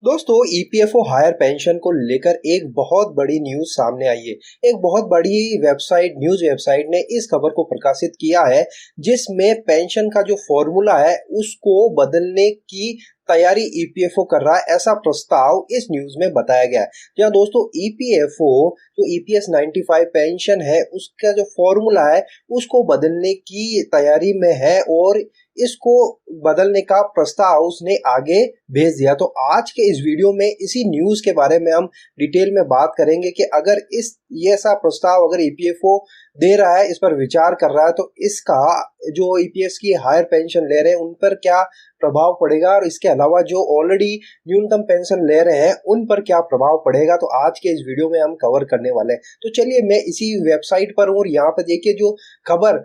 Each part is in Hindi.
दोस्तों ईपीएफओ हायर पेंशन को लेकर एक बहुत बड़ी न्यूज सामने आई है। एक बहुत बड़ी न्यूज वेबसाइट ने इस खबर को प्रकाशित किया है जिसमें पेंशन का जो फॉर्मूला है उसको बदलने की तैयारी ईपीएफओ कर रहा है, ऐसा प्रस्ताव इस न्यूज में बताया गया है। जहां दोस्तों ईपीएफओ जो ईपीएस 95 पेंशन है उसका जो फॉर्मूला है उसको बदलने की तैयारी में है और इसको बदलने का प्रस्ताव उसने आगे भेज दिया। तो आज के इस वीडियो में इसी न्यूज के बारे में हम डिटेल में बात करेंगे कि अगर ये ऐसा प्रस्ताव अगर ईपीएफओ दे रहा है, इस पर विचार कर रहा है, तो इसका जो ईपीएस की हायर पेंशन ले रहे हैं उन पर क्या प्रभाव पड़ेगा और इसके अलावा जो ऑलरेडी न्यूनतम पेंशन ले रहे हैं उन पर क्या प्रभाव पड़ेगा। तो आज के इस वीडियो में हम कवर करने वाले हैं। तो चलिए मैं इसी वेबसाइट पर हूँ और यहाँ पर देखिए जो खबर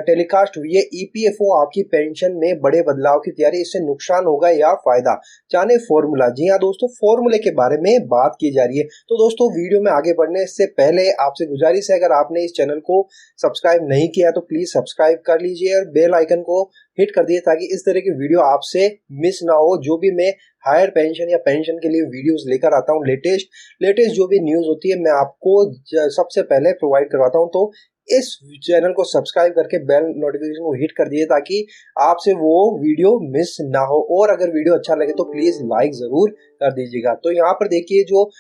टेलीकास्ट हुई है, ईपीएफओ आपकी पेंशन में बड़े बदलाव की तैयारी, इससे नुकसान होगा या फायदा, जाने फॉर्मूला। जी हाँ दोस्तों, फॉर्मूले के बारे में बात की जा रही है। तो दोस्तों वीडियो में आगे बढ़ने से पहले आपसे गुजारिश है, अगर आपने इस चैनल को सब्सक्राइब नहीं किया तो प्लीज सब्सक्राइब कर लीजिए और बेल आइकन को हिट कर दिए ताकि इस तरह की वीडियो आपसे मिस ना हो। जो भी मैं हायर पेंशन या पेंशन के लिए वीडियोस लेकर आता हूँ, लेटेस्ट जो भी न्यूज होती है मैं आपको सबसे पहले प्रोवाइड करवाता हूँ। तो इस चैनल को सब्सक्राइब करके बेल नोटिफिकेशन को हिट कर दिए ताकि आपसे वो वीडियो मिस ना हो। और अगर वीडियो अच्छा लगे तो प्लीज लाइक जरूर कर दीजिएगा। तो यहाँ पर देखिए जो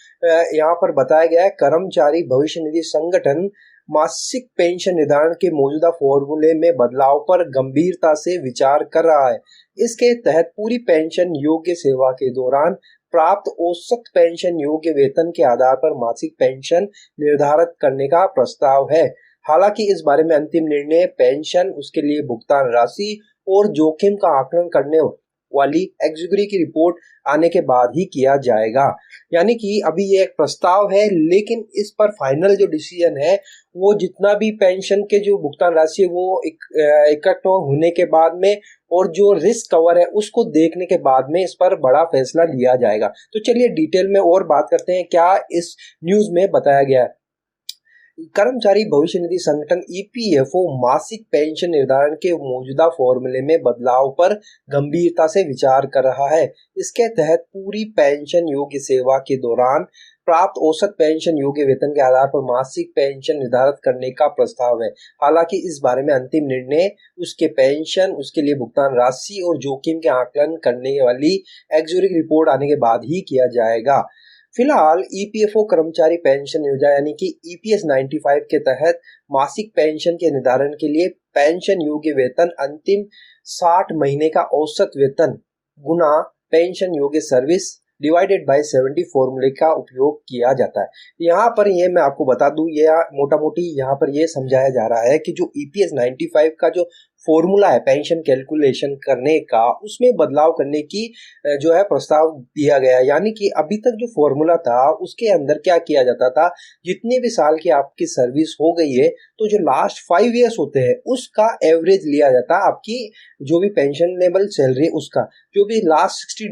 यहाँ पर बताया गया है, कर्मचारी भविष्य निधि संगठन मासिक पेंशन निर्धारण के मौजूदा फॉर्मूले में बदलाव पर गंभीरता से विचार कर रहा है। इसके तहत पूरी पेंशन योग्य सेवा के दौरान प्राप्त औसत पेंशन योग्य वेतन के आधार पर मासिक पेंशन निर्धारित करने का प्रस्ताव है। हालांकि इस बारे में अंतिम निर्णय पेंशन, उसके लिए भुगतान राशि और जोखिम का आकलन करने वाली एग्जीक्यूटिव की रिपोर्ट आने के बाद ही किया जाएगा। यानी कि अभी ये एक प्रस्ताव है, लेकिन इस पर फाइनल जो डिसीजन है वो जितना भी पेंशन के जो भुगतान राशि है वो इकट्ठा होने के बाद में और जो रिस्क कवर है उसको देखने के बाद में इस पर बड़ा फैसला लिया जाएगा। तो चलिए डिटेल में और बात करते हैं क्या इस न्यूज में बताया गया है। कर्मचारी भविष्य निधि संगठन ईपीएफओ मासिक पेंशन निर्धारण के मौजूदा फॉर्मूले में बदलाव पर गंभीरता से विचार कर रहा है। इसके तहत पूरी पेंशन योग्य सेवा के दौरान प्राप्त औसत पेंशन योग्य वेतन के आधार पर मासिक पेंशन निर्धारित करने का प्रस्ताव है। हालांकि इस बारे में अंतिम निर्णय उसके पेंशन, उसके लिए भुगतान राशि और जोखिम के आकलन करने वाली एक्चुअरी रिपोर्ट आने के बाद ही किया जाएगा। फिलहाल ईपीएफओ कर्मचारी पेंशन योजना यानी कि ईपीएस 95 के तहत मासिक पेंशन के निर्धारण के लिए पेंशन योग्य वेतन अंतिम 60 महीने का औसत वेतन गुना पेंशन योग्य सर्विस डिवाइडेड बाय 70 फॉर्मूले का उपयोग किया जाता है। यहाँ पर ये मैं आपको बता दूं, ये मोटा मोटी यहाँ पर ये समझाया जा रहा है कि जो ईपीएस 95 का जो फॉर्मूला है पेंशन कैलकुलेशन करने का, उसमें बदलाव करने की जो है प्रस्ताव दिया गया। यानी कि अभी तक जो फॉर्मूला था उसके अंदर क्या किया जाता था, जितने भी साल की आपकी सर्विस हो गई है तो जो लास्ट 5 इयर्स होते हैं उसका एवरेज लिया जाता, आपकी जो भी पेंशनेबल सैलरी उसका जो भी लास्ट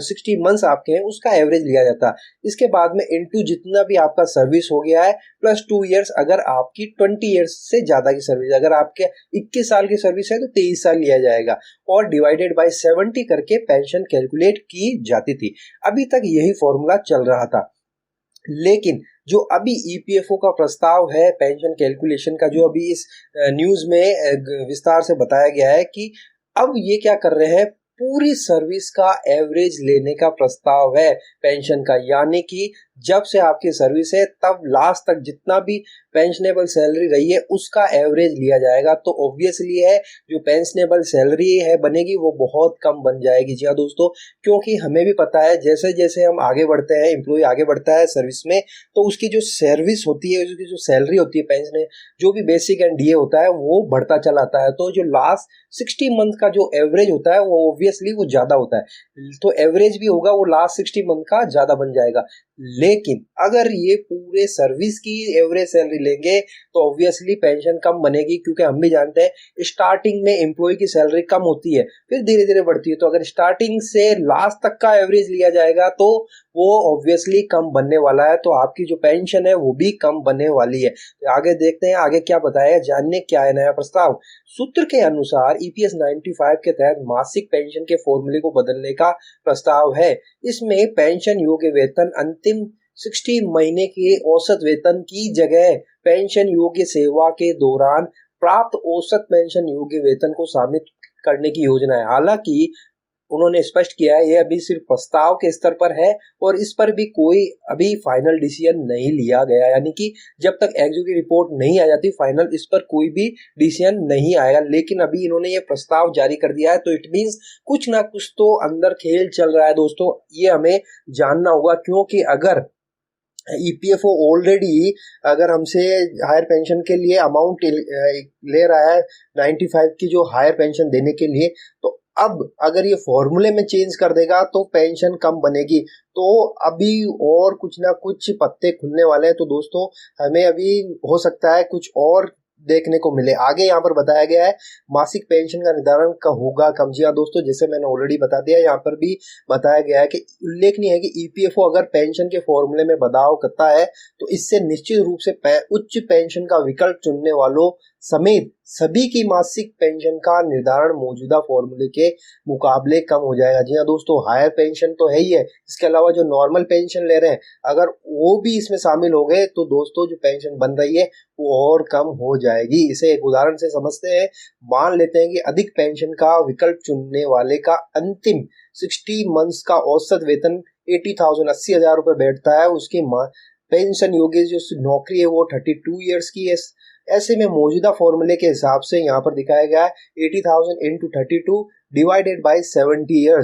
60 मंथ्स आपके हैं उसका एवरेज लिया जाता। इसके बाद में इनटू जितना भी आपका सर्विस हो गया है प्लस 2 इयर्स, अगर आपकी 20 इयर्स से ज्यादा की सर्विस, अगर आपके 21 साल की सर्विस है तो 23 साल लिया जाएगा और डिवाइडेड बाय 70 करके पेंशन कैलकुलेट की जाती थी। अभी तक यही फॉर्मूला चल रहा था, लेकिन जो अभी ईपीएफओ का प्रस्ताव है पेंशन कैलकुलेशन का, जो अभी इस न्यूज में विस्तार से बताया गया है कि अब ये क्या कर रहे हैं, पूरी सर्विस का एवरेज लेने का प्रस्ताव है पेंशन का। यानी कि जब से आपकी सर्विस है तब लास्ट तक जितना भी पेंशनेबल सैलरी रही है उसका एवरेज लिया जाएगा। तो ऑब्वियसली है जो पेंशनेबल सैलरी है बनेगी वो बहुत कम बन जाएगी। जी हाँ दोस्तों, क्योंकि हमें भी पता है जैसे जैसे हम आगे बढ़ते हैं, एम्प्लॉय आगे बढ़ता है सर्विस में, तो उसकी जो सर्विस होती है, उसकी जो सैलरी होती है पेंशन, जो भी बेसिक एंड डीए होता है वो बढ़ता चला आता है। तो जो लास्ट 60 मंथ का जो एवरेज होता है वो ऑब्वियसली वो ज्यादा होता है, तो एवरेज भी होगा वो लास्ट 60 मंथ का ज्यादा बन जाएगा। लेकिन अगर ये पूरे सर्विस की एवरेज सैलरी लेंगे तो ऑब्वियसली पेंशन कम बनेगी, क्योंकि हम भी जानते हैं स्टार्टिंग में एम्प्लॉय की सैलरी कम होती है, फिर धीरे धीरे बढ़ती है। तो अगर स्टार्टिंग से लास्ट तक का एवरेज लिया जाएगा तो वो ऑब्वियसली कम बनने वाला है, तो आपकी जो पेंशन है वो भी कम बनने वाली है। तो आगे देखते हैं आगे क्या बताया, जानने क्या है नया प्रस्ताव। सूत्र के अनुसार ईपीएस 95 के तहत मासिक पेंशन के फॉर्मूले को बदलने का प्रस्ताव है। इसमें पेंशन योग्य वेतन अंतिम 60 महीने के औसत वेतन की जगह पेंशन योग्य सेवा के दौरान प्राप्त औसत पेंशन योग्य वेतन को शामिल करने की योजना है। हालांकि उन्होंने स्पष्ट किया है, ये अभी सिर्फ प्रस्ताव के स्तर पर है और इस पर भी कोई अभी फाइनल डिसीजन नहीं लिया गया, यानी कि जब तक एग्जीक्यूटिव रिपोर्ट नहीं आ जाती फाइनल, इस पर कोई भी डिसीजन नहीं आएगा। लेकिन अभी इन्होंने ये प्रस्ताव जारी कर दिया है, तो इट मींस कुछ ना कुछ तो अंदर खेल चल रहा है दोस्तों, ये हमें जानना होगा। क्योंकि अगर ईपीएफओ ऑलरेडी अगर हमसे हायर पेंशन के लिए अमाउंट ले रहा है 95 की जो हायर पेंशन देने के लिए, तो अब अगर ये फॉर्मूले में चेंज कर देगा तो पेंशन कम बनेगी। तो अभी और कुछ ना कुछ पत्ते खुलने वाले हैं, तो दोस्तों हमें अभी हो सकता है कुछ और देखने को मिले। आगे यहाँ पर बताया गया है मासिक पेंशन का निर्धारण का होगा कम। जी हाँ दोस्तों, जैसे मैंने ऑलरेडी बता दिया, यहाँ पर भी बताया गया है कि उल्लेखनीय है कि ईपीएफओ अगर पेंशन के फॉर्मूले में बदलाव करता है तो इससे निश्चित रूप से उच्च पेंशन का विकल्प चुनने वालों समेत सभी की मासिक पेंशन का निर्धारण मौजूदा फॉर्मूले के मुकाबले कम हो जाएगा। जी हाँ दोस्तों, हायर पेंशन तो है ही है, इसके अलावा जो नॉर्मल पेंशन ले रहे हैं अगर वो भी इसमें शामिल हो गए तो दोस्तों जो पेंशन बन रही है वो और कम हो जाएगी। इसे एक उदाहरण से समझते हैं। मान लेते हैं कि अधिक पेंशन का विकल्प चुनने वाले का अंतिम 60 मंथ्स का औसत वेतन 80,000 80,000 रुपए बैठता है, उसकी पेंशन योग्य जो नौकरी है वो 32 ईयर्स की है। ऐसे में मौजूदा फॉर्मूले के हिसाब से यहाँ पर दिखाया गया है 80,000 इंटू 32 डिवाइडेड बाई 70,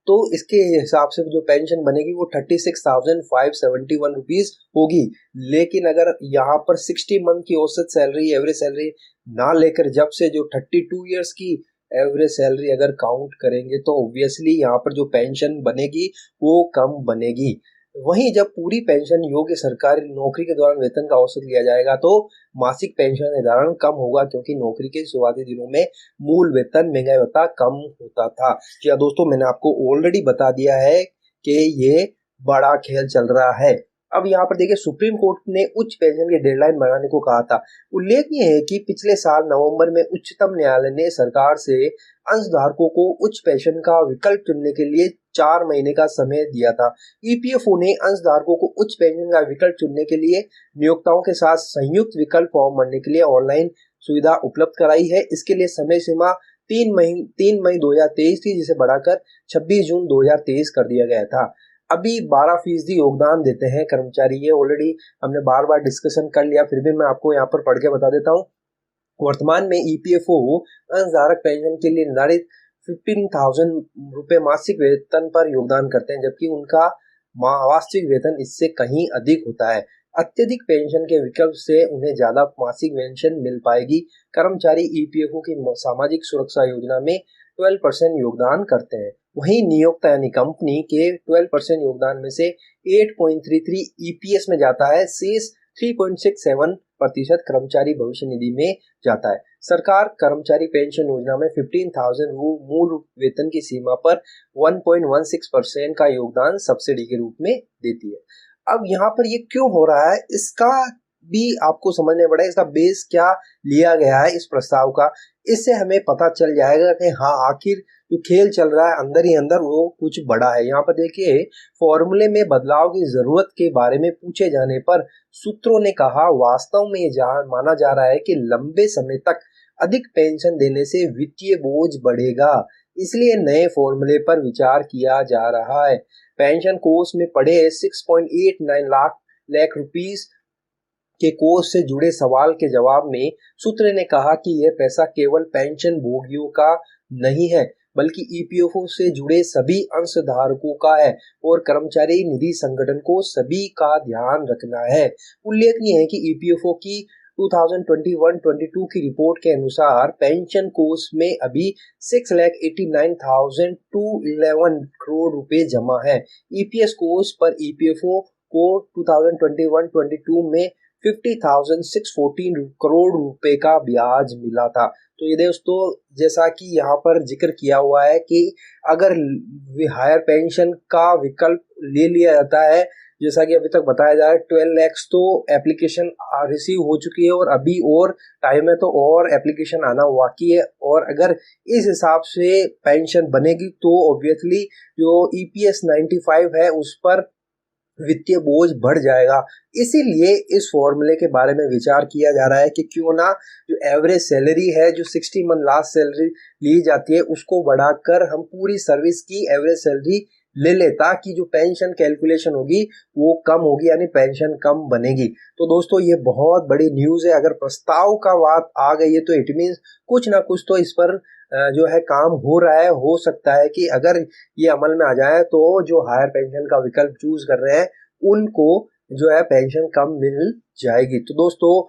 तो इसके हिसाब से जो पेंशन बनेगी वो 36,571 रुपीज होगी। लेकिन अगर यहाँ पर 60 मंथ की औसत सैलरी एवरेज सैलरी ना लेकर जब से जो 32 ईयर्स की एवरेज सैलरी अगर काउंट करेंगे तो ऑब्वियसली यहाँ पर जो पेंशन बनेगी वो कम बनेगी। वहीं जब पूरी पेंशन योग्य सरकारी नौकरी के दौरान वेतन का औसत लिया जाएगा तो मासिक पेंशन निर्धारण कम होगा, क्योंकि नौकरी के शुरुआती दिनों में मूल वेतन महंगाई भत्ता कम होता था। जी हाँ दोस्तों, मैंने आपको ऑलरेडी बता दिया है कि ये बड़ा खेल चल रहा है। अब यहाँ पर देखिए, सुप्रीम कोर्ट ने उच्च पेंशन की डेडलाइन बढ़ाने को कहा था। उल्लेखनीय है कि पिछले साल नवंबर में उच्चतम न्यायालय ने सरकार से अंशधारकों को उच्च पेंशन का विकल्प चुनने के लिए 4 महीने का समय दिया था। ईपीएफओ ने अंशधारकों को उच्च पेंशन का विकल्प चुनने के लिए नियोक्ताओं के साथ संयुक्त विकल्प फॉर्म भरने के लिए ऑनलाइन सुविधा उपलब्ध कराई है। इसके लिए समय सीमा 3 मई 2023 थी, जिसे बढ़ाकर 26 जून 2023 कर दिया गया था। अभी 12% योगदान देते हैं कर्मचारी, ये ऑलरेडी हमने बार बार डिस्कशन कर लिया, फिर भी मैं आपको यहाँ पर पढ़ के बता देता हूँ। वर्तमान में ईपीएफओ अंशधारक पेंशन के लिए निर्धारित 15,000 रुपए मासिक वेतन पर योगदान करते हैं, जबकि उनका वास्तविक वेतन इससे कहीं अधिक होता है। अत्यधिक पेंशन के विकल्प से उन्हें ज्यादा मासिक पेंशन मिल पाएगी। कर्मचारी ईपीएफओ की सामाजिक सुरक्षा योजना में 12% योगदान करते हैं। वहीं नियोक्ता यानी कंपनी के 12% योगदान में से 8.33 ईपीएस में जाता है, शेष 3.67% कर्मचारी भविष्य निधि में जाता है। सरकार कर्मचारी पेंशन योजना में 15,000 मूल वेतन की सीमा पर 1.16% का योगदान सब्सिडी के रूप में देती है। अब यहाँ पर ये क्यों हो रहा है, इसका भी आपको समझने पड़ेगा, इसका बेस क्या लिया गया है इस प्रस्ताव का। इससे हमें पता चल जाएगा कि हाँ आखिर जो खेल चल रहा है अंदर ही अंदर वो कुछ बड़ा है। यहाँ पर देखिए, फॉर्मूले में बदलाव की जरूरत के बारे में पूछे जाने पर सूत्रों ने कहा, वास्तव में ये माना जा रहा है कि लंबे समय तक अधिक पेंशन देने से वित्तीय बोझ बढ़ेगा, इसलिए नए फॉर्मूले पर विचार किया जा रहा है। पेंशन कोष में पड़े 6.89 लाख रुपीस के कोष से जुड़े सवाल के जवाब में सूत्र ने कहा कि यह पैसा केवल पेंशन भोगियों का नहीं है, बल्कि ईपीएफओ से जुड़े सभी अंशधारकों का है और कर्मचारी निधि संगठन को सभी का ध्यान रखना है। उल्लेखनीय है कि ईपीएफओ की 2021-22 की रिपोर्ट के अनुसार पेंशन कोष में अभी 6,89,211 करोड़ रुपए जमा है। ईपीएस कोष पर ईपीएफओ को 2021-22 में 50,614 करोड़ रुपए का ब्याज मिला था। तो ये दोस्तों, जैसा कि यहाँ पर जिक्र किया हुआ है कि अगर हायर पेंशन का विकल्प ले लिया जाता है, जैसा कि अभी तक बताया जा रहा है 12 लाख तो एप्लीकेशन रिसीव हो चुकी है और अभी और टाइम है तो और एप्लीकेशन आना बाकी है। और अगर इस हिसाब से पेंशन बनेगी तो ऑब्वियसली जो ईपीएस 95 है उस पर वित्तीय बोझ बढ़ जाएगा। इसीलिए इस फॉर्मूले के बारे में विचार किया जा रहा है कि क्यों ना जो एवरेज सैलरी है, जो 60 मंथ लास्ट सैलरी ली जाती है, उसको बढ़ाकर हम पूरी सर्विस की एवरेज सैलरी ले ले, ताकि जो पेंशन कैलकुलेशन होगी वो कम होगी, यानी पेंशन कम बनेगी। तो दोस्तों, ये बहुत बड़ी न्यूज़ है। अगर प्रस्ताव का बात आ गई है तो इट मीन्स कुछ ना कुछ तो इस पर जो है काम हो रहा है। हो सकता है कि अगर ये अमल में आ जाए तो जो हायर पेंशन का विकल्प चूज कर रहे हैं उनको जो है पेंशन कम मिल जाएगी। तो दोस्तों,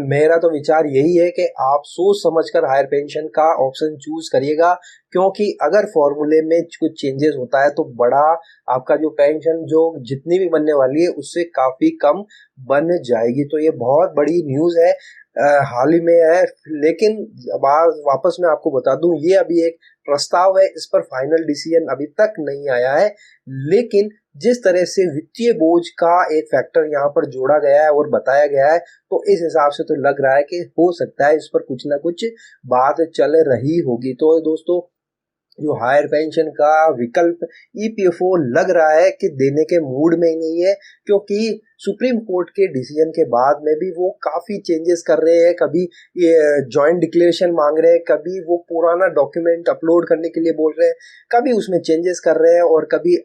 मेरा तो विचार यही है कि आप सोच समझकर हायर पेंशन का ऑप्शन चूज करिएगा, क्योंकि अगर फॉर्मूले में कुछ चेंजेस होता है तो बड़ा आपका जो पेंशन जो जितनी भी बनने वाली है उससे काफी कम बन जाएगी। तो ये बहुत बड़ी न्यूज़ है, हाल ही में है। लेकिन वापस मैं आपको बता दूं, ये अभी एक प्रस्ताव है, इस पर फाइनल डिसीजन अभी तक नहीं आया है। लेकिन जिस तरह से वित्तीय बोझ का एक फैक्टर यहाँ पर जोड़ा गया है और बताया गया है, तो इस हिसाब से तो लग रहा है कि हो सकता है इस पर कुछ ना कुछ बात चल रही होगी। तो दोस्तों, जो हायर पेंशन का विकल्प ईपीएफओ लग रहा है कि देने के मूड में ही नहीं है, क्योंकि सुप्रीम कोर्ट के डिसीजन के बाद में भी वो काफी चेंजेस कर रहे हैं। कभी ये जॉइंट डिक्लेरेशन मांग रहे हैं, कभी वो पुराना डॉक्यूमेंट अपलोड करने के लिए बोल रहे हैं, कभी उसमें चेंजेस कर रहे हैं और कभी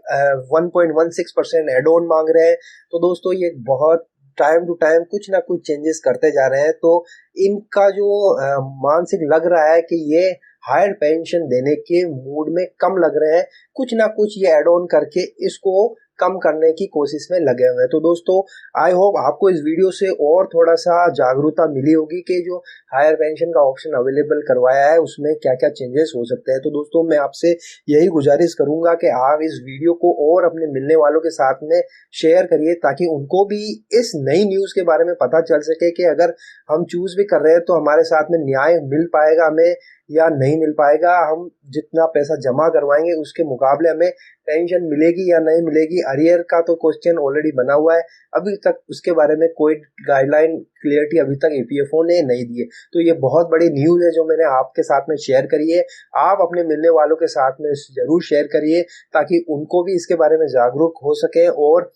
1.16% एड ऑन मांग रहे हैं। तो दोस्तों, ये बहुत टाइम टू टाइम कुछ ना कुछ चेंजेस करते जा रहे हैं। तो इनका जो मानसिक लग रहा है कि ये हायर पेंशन देने के मूड में कम लग रहे हैं, कुछ ना कुछ ये एड ऑन करके इसको कम करने की कोशिश में लगे हुए हैं। तो दोस्तों, आई होप आपको इस वीडियो से और थोड़ा सा जागरूकता मिली होगी कि जो हायर पेंशन का ऑप्शन अवेलेबल करवाया है उसमें क्या क्या चेंजेस हो सकते हैं। तो दोस्तों, मैं आपसे यही गुजारिश करूंगा कि आप इस वीडियो को और अपने मिलने वालों के साथ में शेयर करिए, ताकि उनको भी इस नई न्यूज़ के बारे में पता चल सके कि अगर हम चूज भी कर रहे हैं तो हमारे साथ में न्याय मिल पाएगा हमें या नहीं मिल पाएगा। हम जितना पैसा जमा करवाएंगे उसके मुकाबले हमें पेंशन मिलेगी या नहीं मिलेगी। अरियर का तो क्वेश्चन ऑलरेडी बना हुआ है, अभी तक उसके बारे में कोई गाइडलाइन क्लियरिटी अभी तक ईपीएफओ ने नहीं दी है। तो ये बहुत बड़ी न्यूज़ है जो मैंने आपके साथ में शेयर करी है। आप अपने मिलने वालों के साथ में जरूर शेयर करिए, ताकि उनको भी इसके बारे में जागरूक हो सके और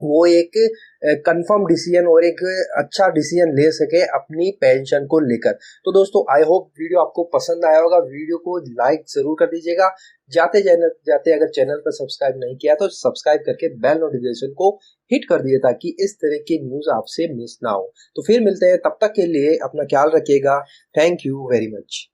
वो एक कंफर्म डिसीजन और एक अच्छा डिसीजन ले सके अपनी पेंशन को लेकर। तो दोस्तों, आई होप वीडियो आपको पसंद आया होगा। वीडियो को लाइक जरूर कर दीजिएगा। जाते जाते अगर चैनल पर सब्सक्राइब नहीं किया तो सब्सक्राइब करके बेल नोटिफिकेशन को हिट कर दिए, ताकि इस तरह की न्यूज आपसे मिस ना हो। तो फिर मिलते हैं, तब तक के लिए अपना ख्याल रखिएगा। Thank you very much.